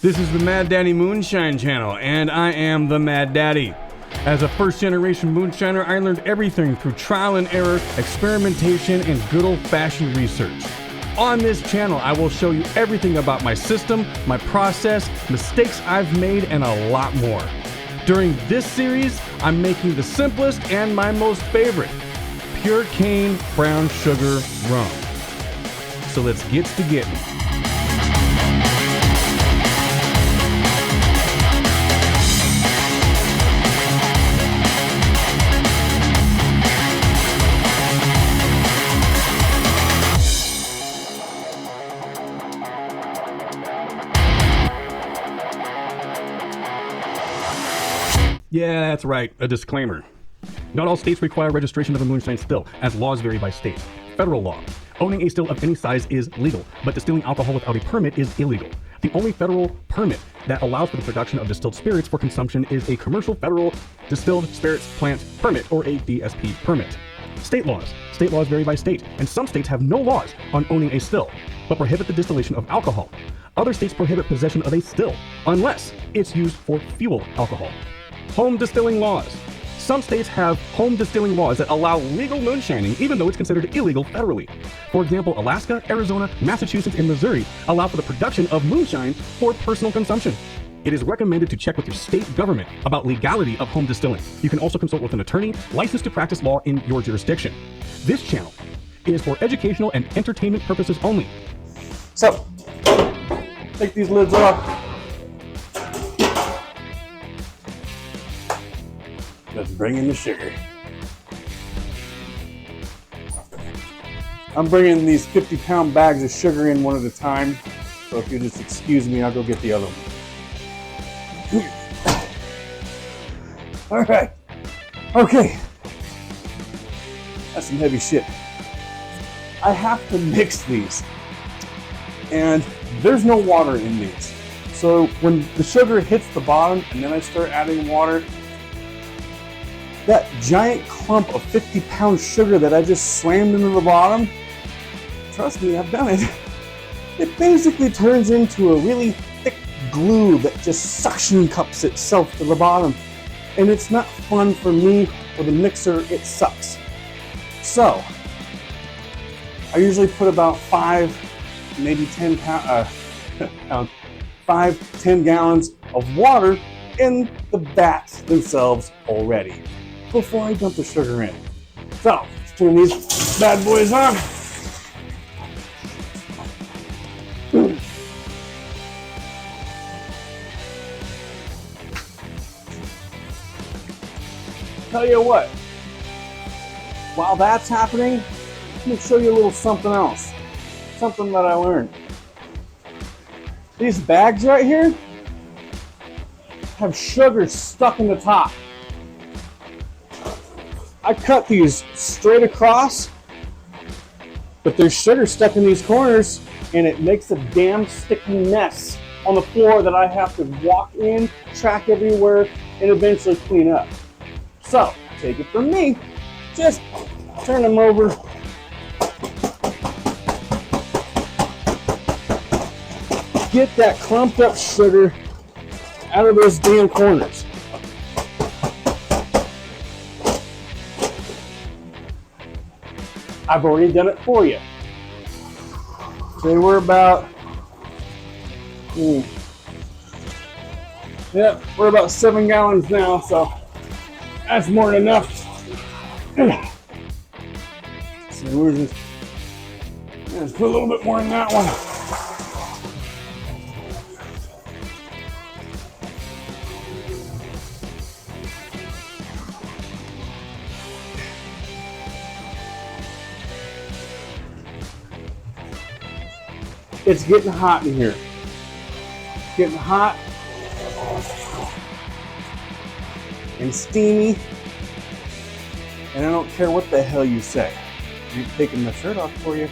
This is the MadDaddyMoonshine channel, and I am the Mad Daddy. As a first-generation moonshiner, I learned everything through trial and error, experimentation, and good old-fashioned research. On this channel, I will show you everything about my system, my process, mistakes I've made, and a lot more. During this series, I'm making the simplest and my most favorite, pure cane brown sugar rum. So let's get to getting. Yeah, that's right, a disclaimer. Not all states require registration of a moonshine still, as laws vary by state. Federal law. Owning a still of any size is legal, but distilling alcohol without a permit is illegal. The only federal permit that allows for the production of distilled spirits for consumption is a commercial federal distilled spirits plant permit, or a DSP permit. State laws. State laws vary by state, and some states have no laws on owning a still, but prohibit the distillation of alcohol. Other states prohibit possession of a still, unless it's used for fuel alcohol. Home distilling laws. Some states have home distilling laws that allow legal moonshining, even though it's considered illegal federally. For example, Alaska, Arizona, Massachusetts, and Missouri allow for the production of moonshine for personal consumption. It is recommended to check with your state government about legality of home distilling. You can also consult with an attorney licensed to practice law in your jurisdiction. This channel is for educational and entertainment purposes only. So, take these lids off. Let's bring in the sugar. I'm bringing these 50-pound bags of sugar in one at a time. So if you just excuse me, I'll go get the other one. All right. Okay. That's some heavy shit. I have to mix these. And there's no water in these. So when the sugar hits the bottom and then I start adding water, that giant clump of 50-pound sugar that I just slammed into the bottom, trust me, I've done it. It basically turns into a really thick glue that just suction cups itself to the bottom. And it's not fun for me or the mixer, it sucks. So, I usually put about 5, maybe 10 gallons of water in the vats themselves already before I dump the sugar in. So, let's turn these bad boys on. Tell you what, while that's happening, let me show you a little something else. Something that I learned. These bags right here have sugar stuck in the top. I cut these straight across, but there's sugar stuck in these corners and it makes a damn sticky mess on the floor that I have to walk in, track everywhere, and eventually clean up. So, take it from me, just turn them over. Get that clumped up sugar out of those damn corners. I've already done it for you. So we're about, we're about 7 gallons now, so that's more than enough. So we're let's put a little bit more in that one. It's getting hot in here. It's getting hot and steamy. And I don't care what the hell you say. I'm taking my shirt off for you.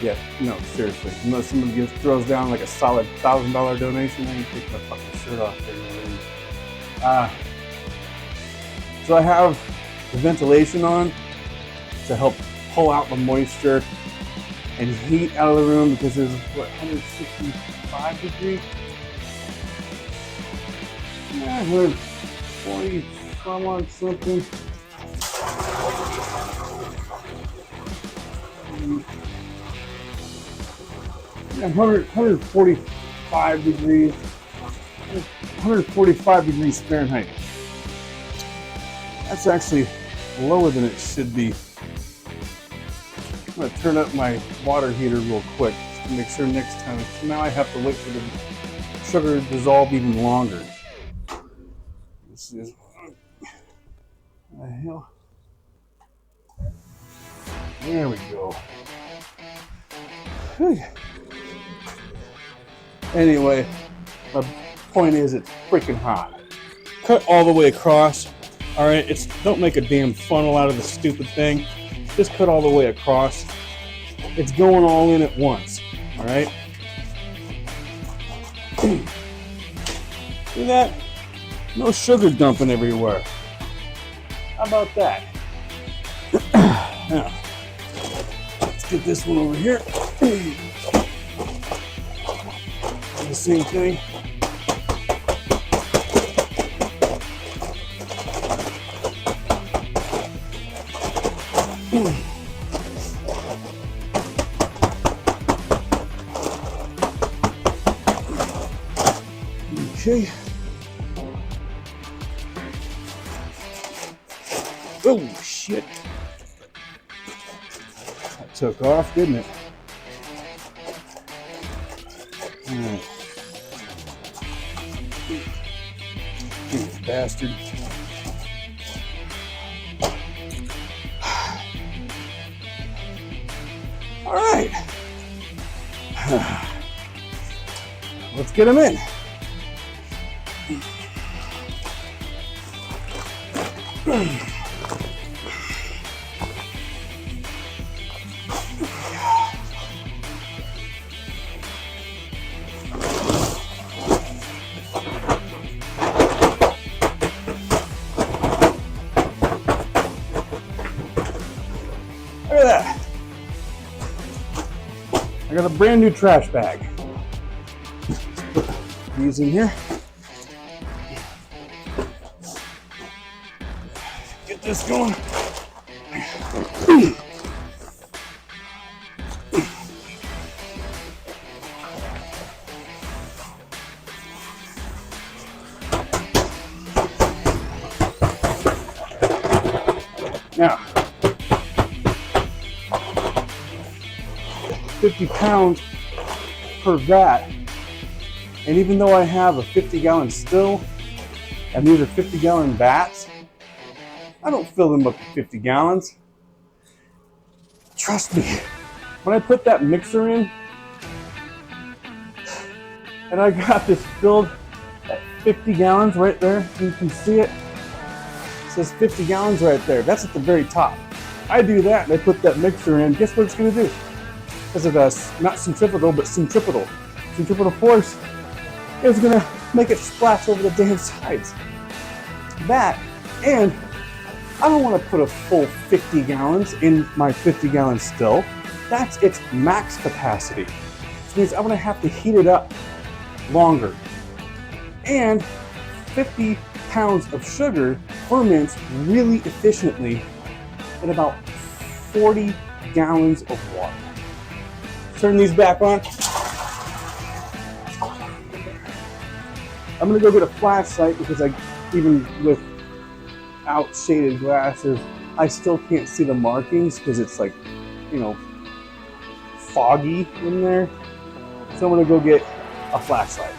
Yeah, no, seriously. Unless someone throws down like a solid $1,000 donation, then you take my fucking shirt off there. So I have the ventilation on to help pull out the moisture and heat out of the room because it's what, 165 degrees? Yeah, 140 some on something. Yeah, 145 degrees. 145 degrees Fahrenheit. That's actually lower than it should be. I'm gonna turn up my water heater real quick to make sure next time. Now I have to wait for the sugar to dissolve even longer. This is what the hell. There we go. Anyway, my point is it's freaking hot. Cut all the way across. All right, don't make a damn funnel out of the stupid thing. Just cut all the way across. It's going all in at once. All right. See that? No sugar dumping everywhere. How about that? Now, let's get this one over here. The same thing. Okay. Oh shit. That took off, didn't it? Alright. You bastard. Alright. Let's get them in. Look at that. I got a brand new trash bag. Put these in here. Get this going. Now, 50 pounds per vat, and even though I have a 50-gallon still, and these are 50-gallon vats, I don't fill them up to 50 gallons. Trust me, when I put that mixer in, and I got this filled at 50 gallons right there, you can see it. It says 50 gallons right there. That's at the very top. I do that and I put that mixer in. Guess what it's going to do? Because of the, not centrifugal, but centripetal. Centripetal force is going to make it splash over the damn sides. That, and I don't want to put a full 50 gallons in my 50-gallon still. That's its max capacity. Which means I'm going to have to heat it up longer. And 50 pounds of sugar ferments really efficiently in about 40 gallons of water. Turn these back on. I'm going to go get a flashlight because even without shaded glasses, I still can't see the markings because it's like, you know, foggy in there. So I'm going to go get a flashlight.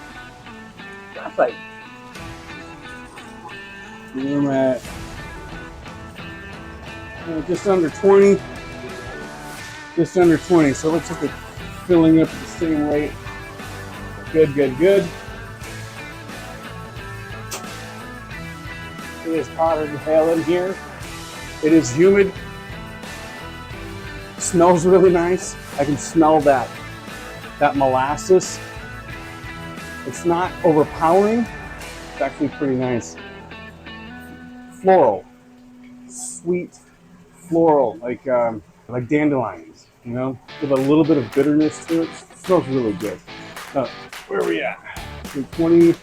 Flashlight. Where I'm at just under 20. Just under 20. So it looks like it's filling up at the same rate. Good, good, good. It is hotter than hell in here. It is humid. It smells really nice. I can smell that molasses. It's not overpowering. It's actually pretty nice. Floral, sweet floral, like dandelions. You know, with a little bit of bitterness to it. It smells really good. Where are we at? 20,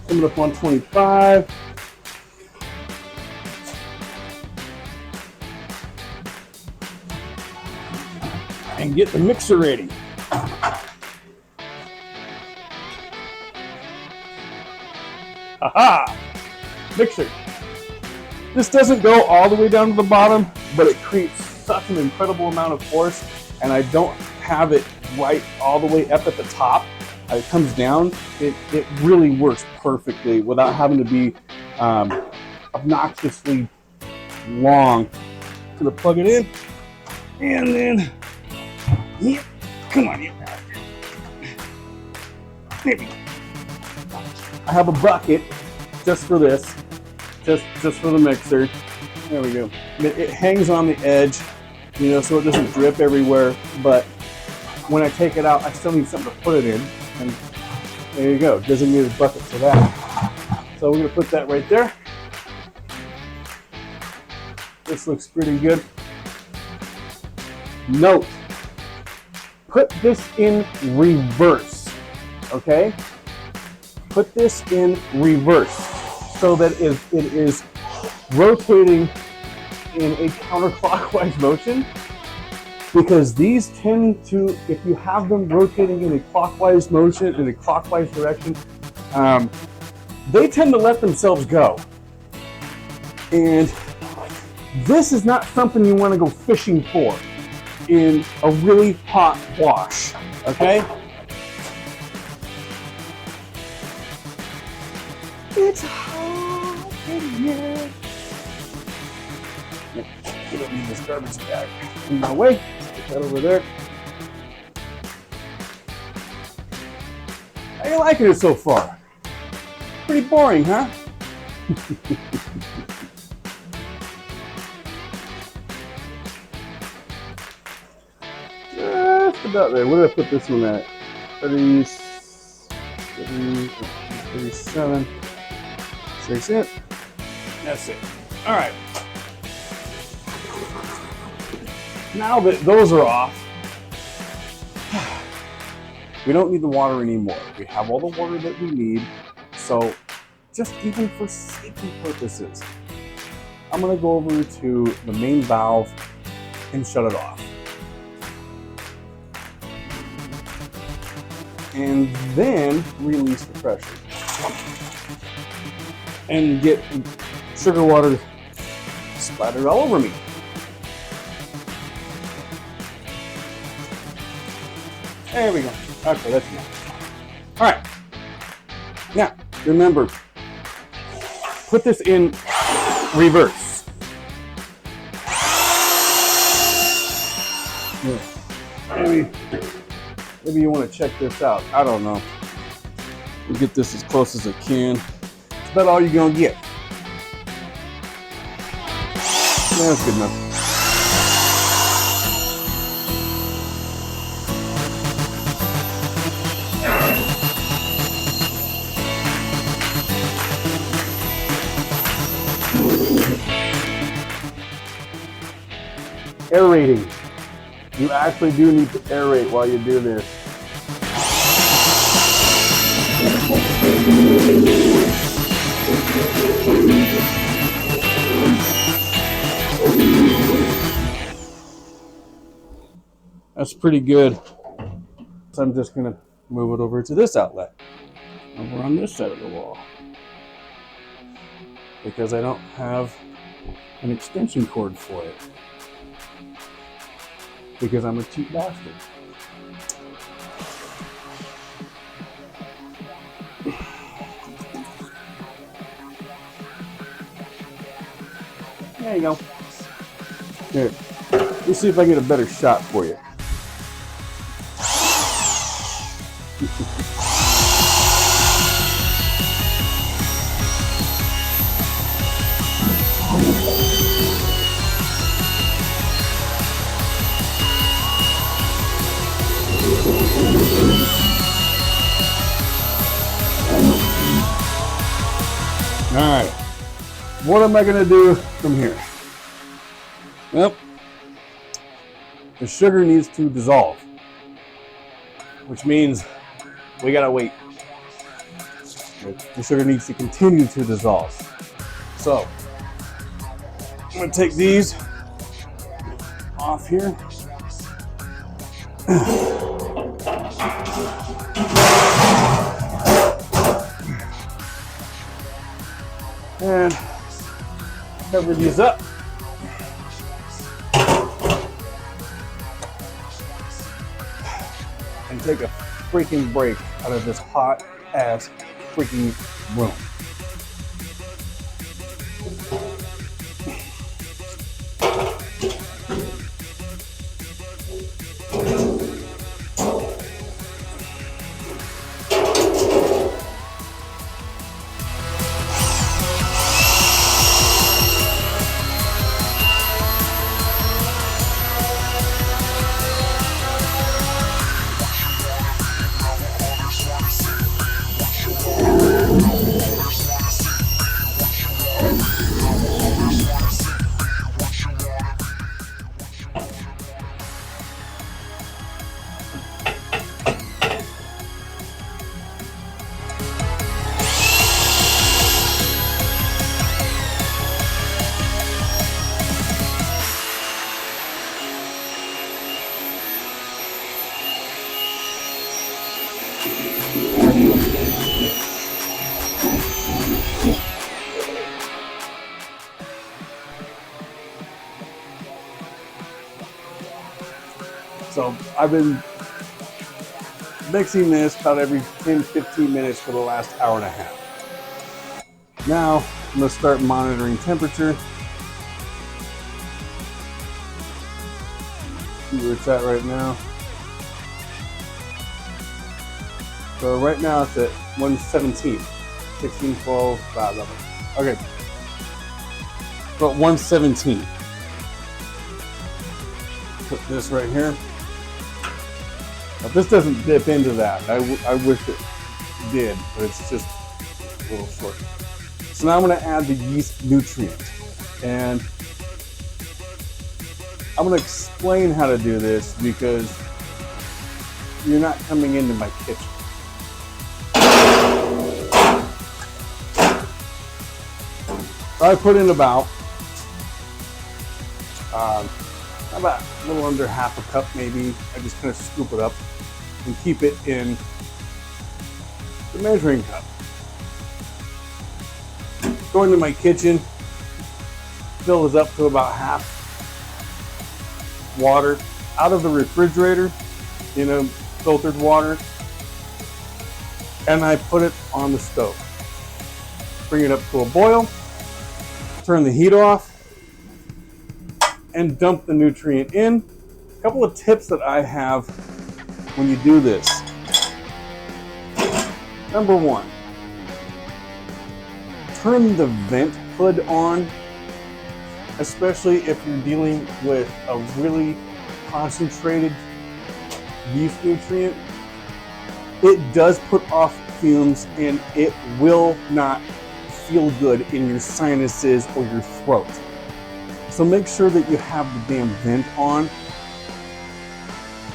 coming up on 25. And get the mixer ready. Aha! Mixer. This doesn't go all the way down to the bottom, but it creates such an incredible amount of force, and I don't have it right all the way up at the top. It comes down. It really works perfectly without having to be obnoxiously long. Gonna plug it in, and then come on, you bastard. Maybe. I have a bucket just for this, just for the mixer. There we go. It hangs on the edge, you know, so it doesn't drip everywhere. But when I take it out, I still need something to put it in. And there you go, designated bucket for that. So we're gonna put that right there. This looks pretty good. Note, put this in reverse, okay? Put this in reverse so that it is rotating in a counterclockwise motion, because these tend to, if you have them rotating in a clockwise motion, in a clockwise direction, they tend to let themselves go. And this is not something you want to go fishing for in a really hot wash, okay? It's hot in here. We don't need this garbage bag in my way. Put that over there. How you liking it so far? Pretty boring, huh? Just about there. Where did I put this one at? 37. That's it. That's it. All right. Now that those are off, we don't need the water anymore. We have all the water that we need. So just even for safety purposes, I'm gonna go over to the main valve and shut it off. And then release the pressure. And get sugar water splattered all over me. There we go. Okay, that's enough. All right. Now, remember, put this in reverse. Maybe you want to check this out. I don't know. We'll get this as close as I can. It's about all you're going to get. That's good enough. Aerating. You actually do need to aerate while you do this. That's pretty good. So I'm just gonna move it over to this outlet, over on this side of the wall, because I don't have an extension cord for it, because I'm a cheap bastard. There you go. Here, let's see if I get a better shot for you. All right, what am I going to do from here? Well, the sugar needs to dissolve, which means we gotta wait. The sugar needs to continue to dissolve. So I'm gonna take these off here. And cover these up. And take a freaking break out of this hot ass freaking room. So I've been mixing this about every 10-15 minutes for the last hour and a half. Now I'm going to start monitoring temperature. See where it's at right now. So right now it's at 117, 16, 12, blah, blah, blah. Okay. So at 117. Put this right here. Now, this doesn't dip into that. I wish it did, but it's just a little short. So now I'm going to add the yeast nutrient. And I'm going to explain how to do this because you're not coming into my kitchen. I put in about a little under half a cup maybe. I just kind of scoop it up and keep it in the measuring cup. Go into my kitchen, fill this up to about half water out of the refrigerator, filtered water, and I put it on the stove. Bring it up to a boil, turn the heat off, and dump the nutrient in. A couple of tips that I have when you do this. Number one, turn the vent hood on, especially if you're dealing with a really concentrated yeast nutrient. It does put off fumes and it will not feel good in your sinuses or your throat. So make sure that you have the damn vent on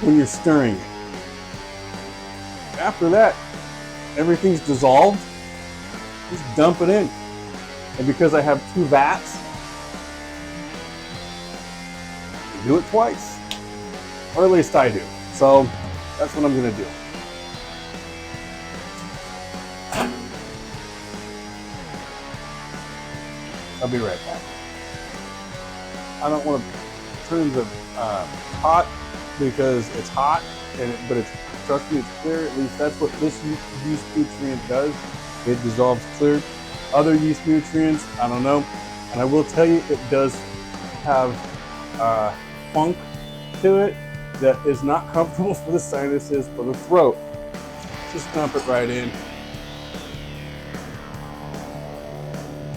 when you're stirring it. After that, everything's dissolved. Just dump it in. And because I have 2 vats, do it twice. Or at least I do. So that's what I'm gonna do. I'll be right back. I don't want to turn the pot because it's hot, but trust me, it's clear. At least that's what this yeast nutrient does. It dissolves clear. Other yeast nutrients, I don't know. And I will tell you, it does have funk to it that is not comfortable for the sinuses, for the throat. Just dump it right in.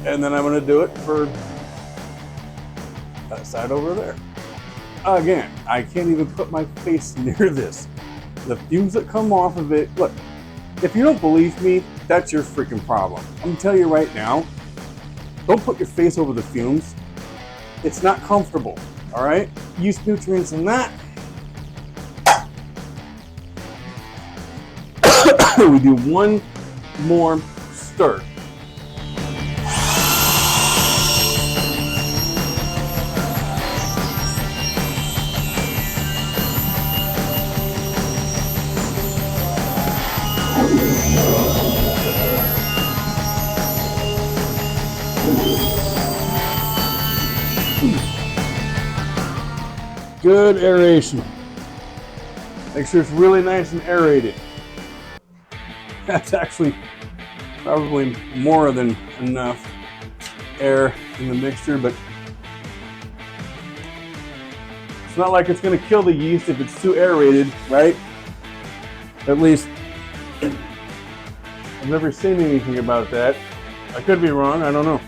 And then I'm going to do it for that side over there. Again, I can't even put my face near this. The fumes that come off of it, look, if you don't believe me, that's your freaking problem. I'm gonna tell you right now, don't put your face over the fumes. It's not comfortable, all right? Yeast nutrients in that, we do one more stir. Good aeration. Make sure it's really nice and aerated. That's actually probably more than enough air in the mixture, but it's not like it's going to kill the yeast if it's too aerated, right? At least I've never seen anything about that. I could be wrong, I don't know.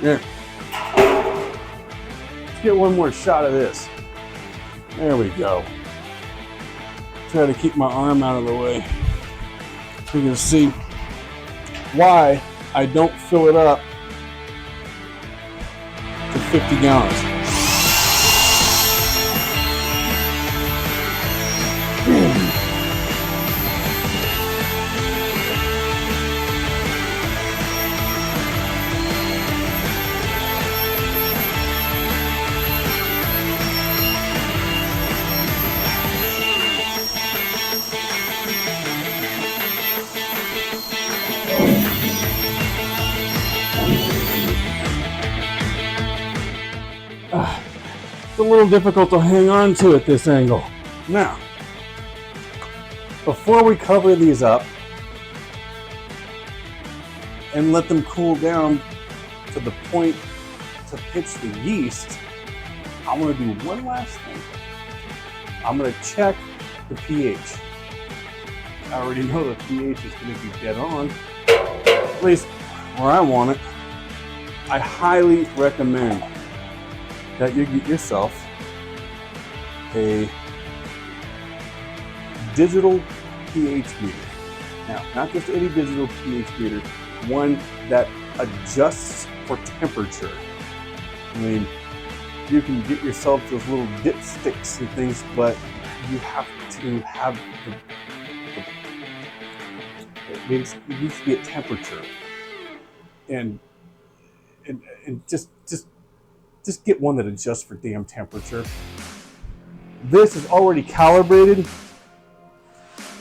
Here. Let's get one more shot of this. There we go. Try to keep my arm out of the way. You can see why I don't fill it up to 50 gallons. It's a little difficult to hang on to at this angle. Now, before we cover these up and let them cool down to the point to pitch the yeast, I'm going to do one last thing. I'm going to check the pH. I already know the pH is going to be dead on, at least where I want it. I highly recommend that you get yourself a digital pH meter. Now, not just any digital pH meter, one that adjusts for temperature. I mean, you can get yourself those little dipsticks and things, but you have to have it needs to be at temperature. And just get one that adjusts for damn temperature. This is already calibrated,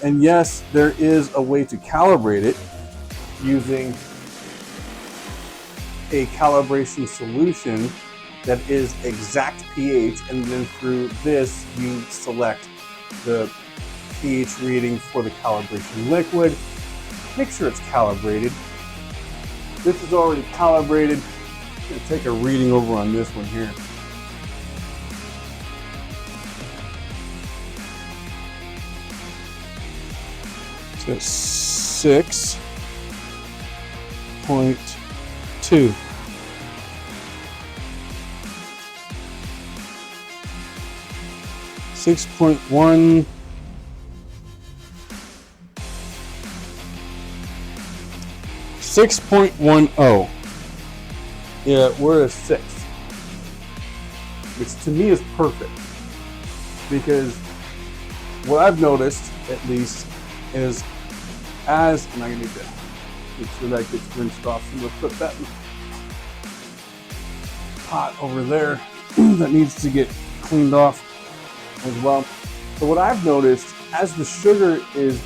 and yes, there is a way to calibrate it using a calibration solution that is exact pH, and then through this you select the pH reading for the calibration liquid. Make sure it's calibrated. This is already calibrated. I'm going to take a reading over on this one here. So it's 6.2. .1 6.10. Yeah, we're at 6, which to me is perfect, because what I've noticed, at least, is and I need to make sure that gets rinsed off, so I'm going to put that in the pot over there that needs to get cleaned off as well. So what I've noticed, as the sugar is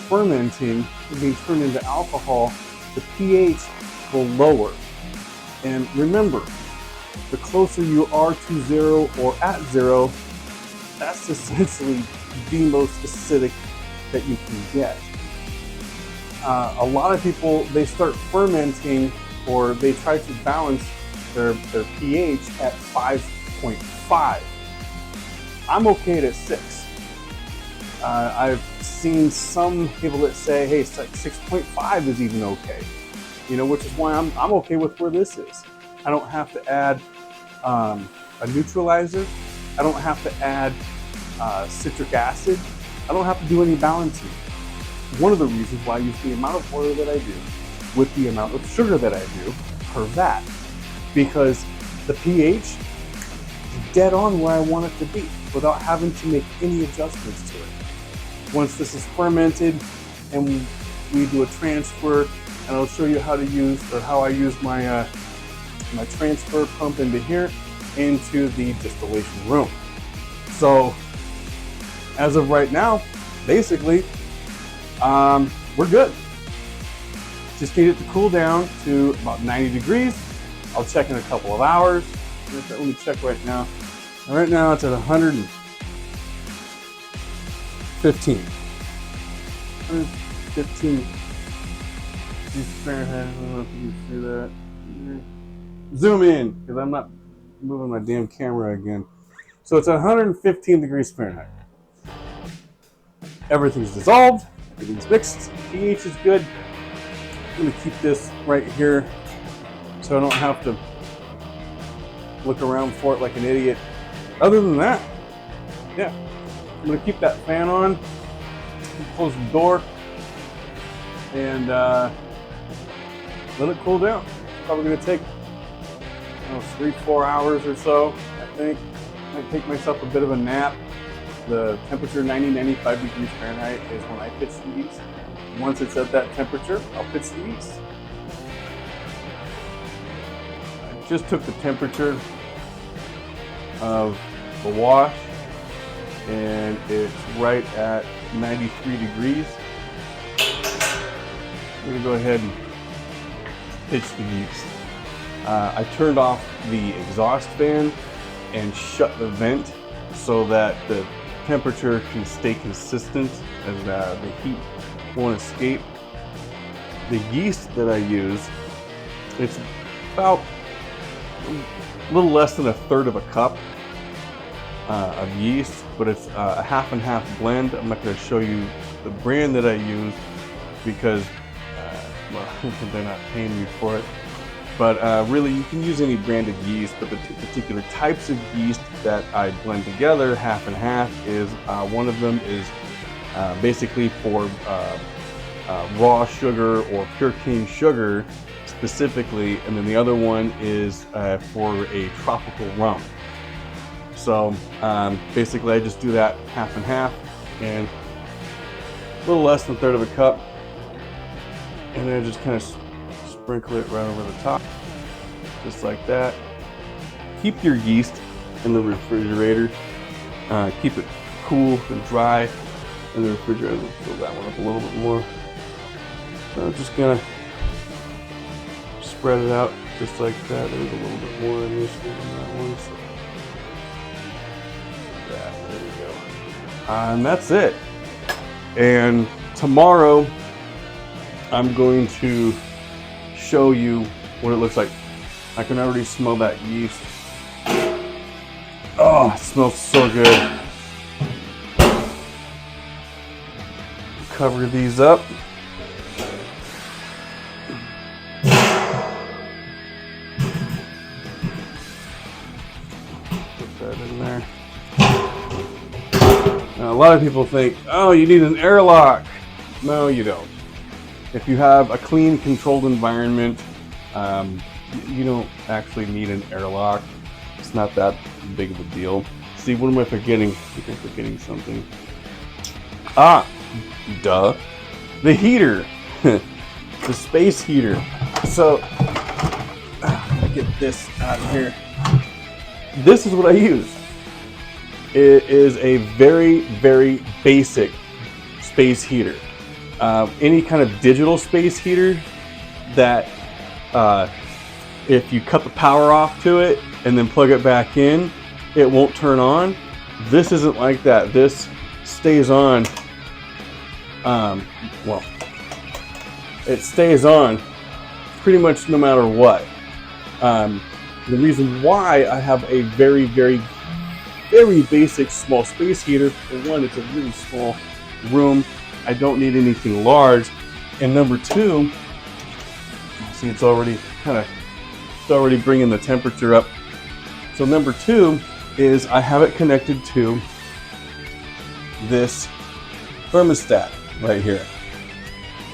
fermenting and being turned into alcohol, the pH will lower. And remember, the closer you are to 0 or at 0, that's essentially the most acidic that you can get. A lot of people, they start fermenting, or they try to balance their pH at 5.5. I'm okay at 6. I've seen some people that say, hey, 6.5 is even okay. You know, which is why I'm okay with where this is. I don't have to add a neutralizer. I don't have to add citric acid. I don't have to do any balancing. One of the reasons why I use the amount of oil that I do with the amount of sugar that I do per vat, because the pH dead on where I want it to be without having to make any adjustments to it. Once this is fermented and we do a transfer, and I'll show you how to use, or how I use my my transfer pump into here into the distillation room. So as of right now, basically, we're good. Just need it to cool down to about 90 degrees. I'll check in a couple of hours. Let me check right now. Right now it's at 115. 115 degrees Fahrenheit. I don't know if you can see that. Zoom in, because I'm not moving my damn camera again. So it's 115 degrees Fahrenheit. Everything's dissolved, everything's mixed, pH is good. I'm gonna keep this right here so I don't have to look around for it like an idiot. Other than that, yeah, I'm gonna keep that fan on, close the door, and let it cool down. Probably gonna take 3-4 hours or so, I think. Might take myself a bit of a nap. The temperature 90-95 degrees Fahrenheit is when I pitch the yeast. Once it's at that temperature, I'll pitch the yeast. I just took the temperature of the wash, and it's right at 93 degrees. I'm gonna go ahead and pitch the yeast. I turned off the exhaust fan and shut the vent so that the temperature can stay consistent and the heat won't escape. The yeast that I use, it's about a little less than 1/3 of a cup of yeast, but it's a half and half blend. I'm not going to show you the brand that I use because well, they're not paying me for it. But really, you can use any branded yeast, but the particular types of yeast that I blend together, half and half, is one of them is basically for raw sugar or pure cane sugar specifically, and then the other one is for a tropical rum. So basically, I just do that half and half, and a little less than 1/3 of a cup, and then I just kind of sprinkle it right over the top, just like that. Keep your yeast in the refrigerator. Keep it cool and dry in the refrigerator. Let's fill that one up a little bit more. So I'm just gonna spread it out just like that. There's a little bit more in this one than that one. So there we go. And that's it. And tomorrow I'm going to show you what it looks like. I can already smell that yeast. Oh, it smells so good. Cover these up. Put that in there. Now, a lot of people think, oh, you need an airlock. No, you don't. If you have a clean, controlled environment, you don't actually need an airlock. It's not that big of a deal. See, what am I forgetting? I think I'm forgetting something. Ah, duh. The heater. The space heater. So, get this out of here. This is what I use. It is a very, very basic space heater. Any kind of digital space heater that if you cut the power off to it and then plug it back in, it won't turn on. This isn't like that. This stays on. Well, it stays on pretty much no matter what. The reason why I have a very, very, very basic small space heater, for one, it's a really small room. I don't need anything large. And number two, see, it's already bringing the temperature up. So number two is I have it connected to this thermostat right here.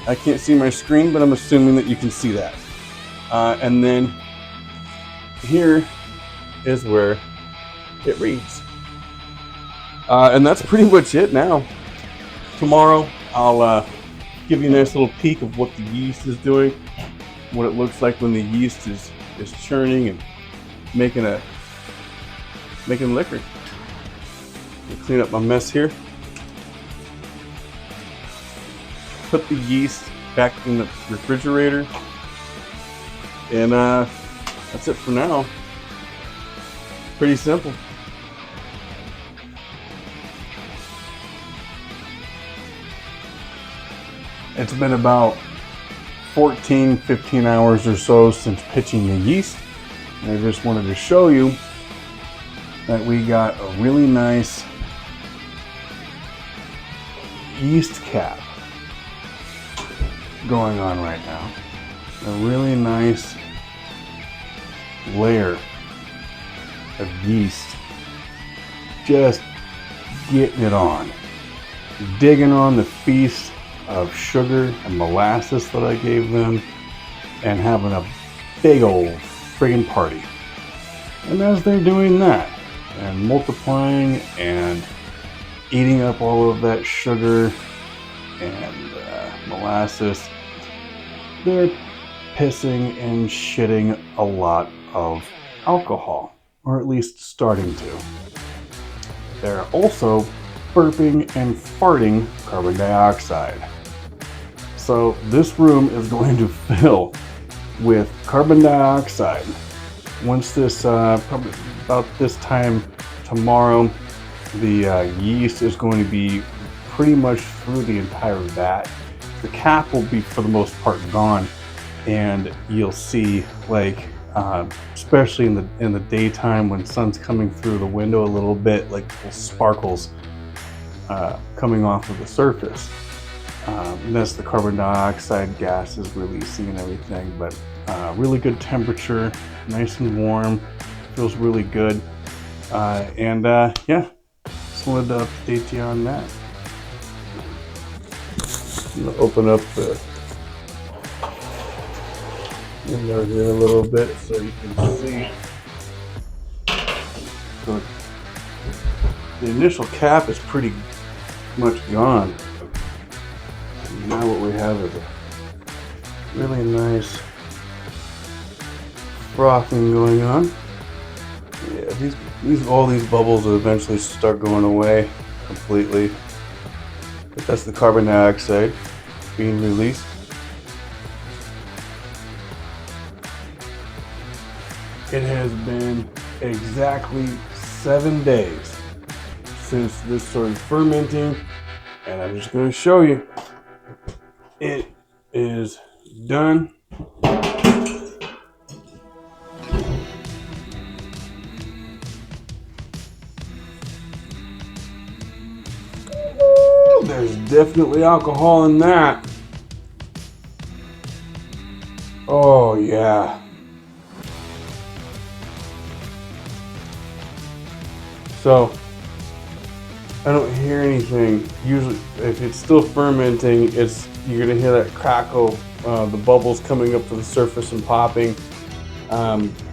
I can't see my screen, but I'm assuming that you can see that. And then here is where it reads. And that's pretty much it now. Tomorrow, I'll give you a nice little peek of what the yeast is doing, what it looks like when the yeast is churning and making liquor. I'll clean up my mess here. Put the yeast back in the refrigerator, and that's it for now. Pretty simple. It's been about 15 hours or so since pitching the yeast. And I just wanted to show you that we got a really nice yeast cap going on right now. A really nice layer of yeast. Just getting it on. Digging on the feast of sugar and molasses that I gave them, and having a big old friggin' party. And as they're doing that and multiplying and eating up all of that sugar and molasses, they're pissing and shitting a lot of alcohol, or at least starting to. They're also burping and farting carbon dioxide. So this room is going to fill with carbon dioxide. Once this, probably about this time tomorrow, the yeast is going to be pretty much through the entire vat. The cap will be for the most part gone, and you'll see, like, especially in the daytime when sun's coming through the window a little bit, like little sparkles coming off of the surface. And that's the carbon dioxide gas is releasing and everything, but really good temperature, nice and warm, feels really good. Yeah, just wanted to update you on that. I'm gonna open up the window here a little bit so you can see. So the initial cap is pretty much gone. And now what we have is a really nice frothing going on. Yeah, all these bubbles will eventually start going away completely. But that's the carbon dioxide being released. It has been exactly 7 days since this started fermenting, and I'm just going to show you. It is done. Ooh, there's definitely alcohol in that. Oh yeah. So I don't hear anything. Usually, if it's still fermenting, you're gonna hear that crackle, the bubbles coming up to the surface and popping.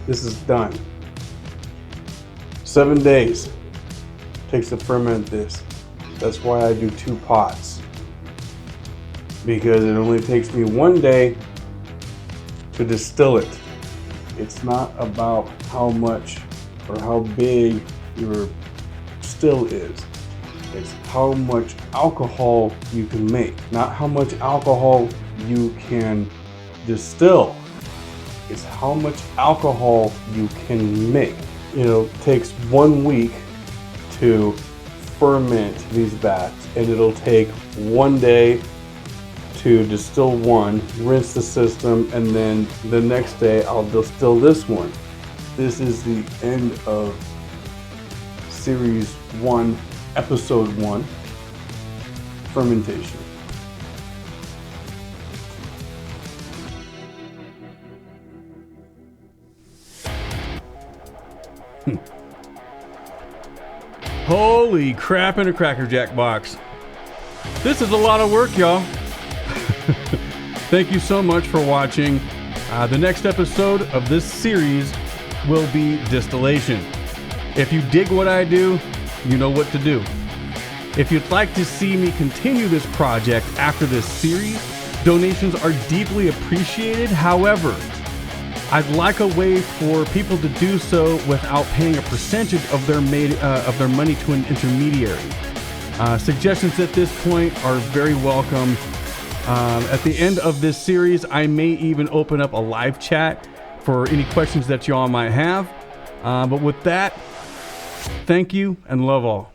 This is done. 7 days takes to ferment this. That's why I do 2 pots, because it only takes me 1 day to distill it. It's not about how much or how big your still is. It's how much alcohol you can make, not how much alcohol you can distill. It's how much alcohol you can make. It takes 1 week to ferment these vats, and it'll take 1 day to distill one, rinse the system, and then the next day I'll distill this one. This is the end of Series 1, Episode 1, Fermentation. Holy crap in a Cracker Jack box. This is a lot of work, y'all. Thank you so much for watching. The next episode of this series will be distillation. If you dig what I do, you know what to do. If you'd like to see me continue this project after this series, donations are deeply appreciated. However, I'd like a way for people to do so without paying a percentage of their money to an intermediary. Suggestions at this point are very welcome. At the end of this series, I may even open up a live chat for any questions that y'all might have. But with that, thank you and love all.